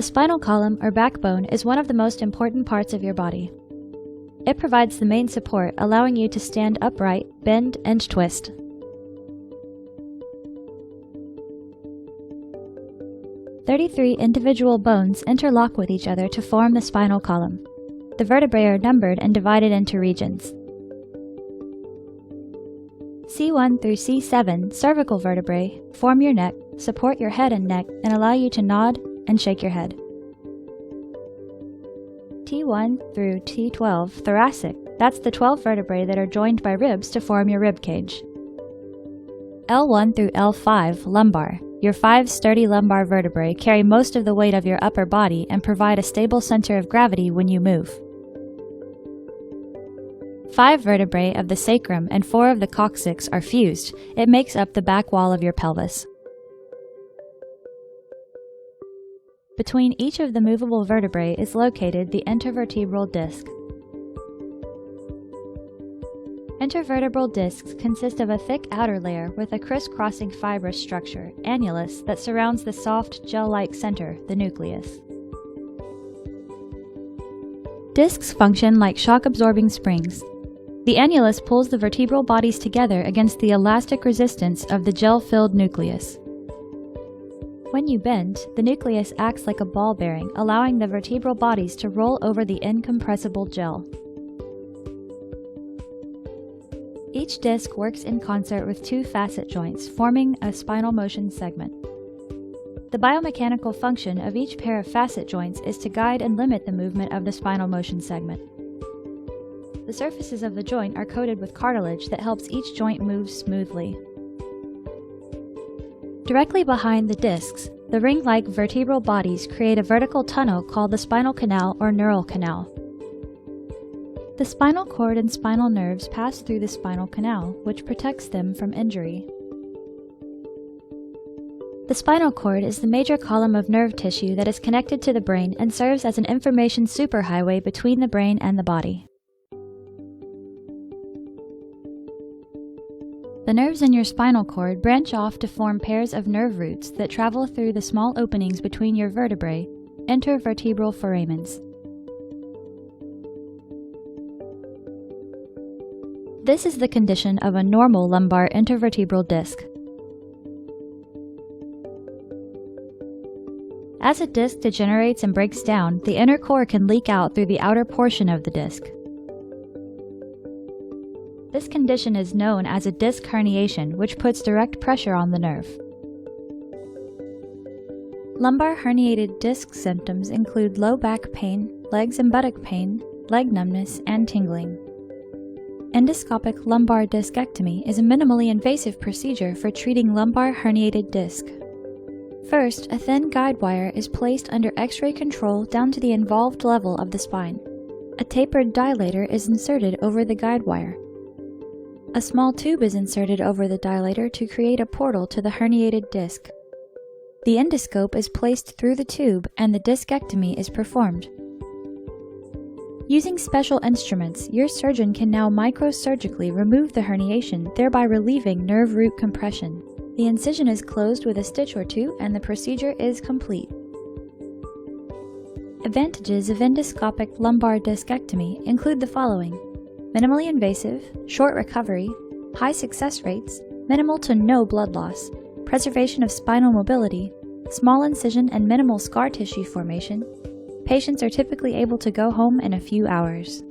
The spinal column, or backbone, is one of the most important parts of your body. It provides the main support, allowing you to stand upright, bend, and twist. "33 individual bones interlock with each other to form the spinal column. The vertebrae are numbered and divided into regions. C1 through C7 cervical vertebrae form your neck, support your head and neck, and allow you to nod and shake your head. T1 through T12 thoracic, that's the 12 vertebrae that are joined by ribs to form your rib cage. L1 through L5 lumbar, your 5 sturdy lumbar vertebrae carry most of the weight of your upper body and provide a stable center of gravity when you move. 5 vertebrae of the sacrum and 4 of the coccyx are fused. It makes up the back wall of your pelvis. Between each of the movable vertebrae is located the intervertebral disc. Intervertebral discs consist of a thick outer layer with a crisscrossing fibrous structure, annulus, that surrounds the soft, gel-like center, the nucleus. Discs function like shock-absorbing springs. The annulus pulls the vertebral bodies together against the elastic resistance of the gel-filled nucleus. When you bend, the nucleus acts like a ball bearing, allowing the vertebral bodies to roll over the incompressible gel. Each disc works in concert with 2 facet joints, forming a spinal motion segment. The biomechanical function of each pair of facet joints is to guide and limit the movement of the spinal motion segment. The surfaces of the joint are coated with cartilage that helps each joint move smoothly. Directly behind the discs, the ring-like vertebral bodies create a vertical tunnel called the spinal canal or neural canal. The spinal cord and spinal nerves pass through the spinal canal, which protects them from injury. The spinal cord is the major column of nerve tissue that is connected to the brain and serves as an information superhighway between the brain and the body. The nerves in your spinal cord branch off to form pairs of nerve roots that travel through the small openings between your vertebrae, intervertebral foramens. This is the condition of a normal lumbar intervertebral disc. As a disc degenerates and breaks down, the inner core can leak out through the outer portion of the disc. This condition is known as a disc herniation, which puts direct pressure on the nerve. Lumbar herniated disc symptoms include low back pain, legs and buttock pain, leg numbness, and tingling. Endoscopic lumbar discectomy is a minimally invasive procedure for treating lumbar herniated disc. First, a thin guide wire is placed under X-ray control down to the involved level of the spine. A tapered dilator is inserted over the guide wire. A small tube is inserted over the dilator to create a portal to the herniated disc. The endoscope is placed through the tube and the discectomy is performed. Using special instruments, your surgeon can now microsurgically remove the herniation, thereby relieving nerve root compression. The incision is closed with a stitch or 2 and the procedure is complete. Advantages of endoscopic lumbar discectomy include the following: minimally invasive, short recovery, high success rates, minimal to no blood loss, preservation of spinal mobility, small incision and minimal scar tissue formation. Patients are typically able to go home in a few hours.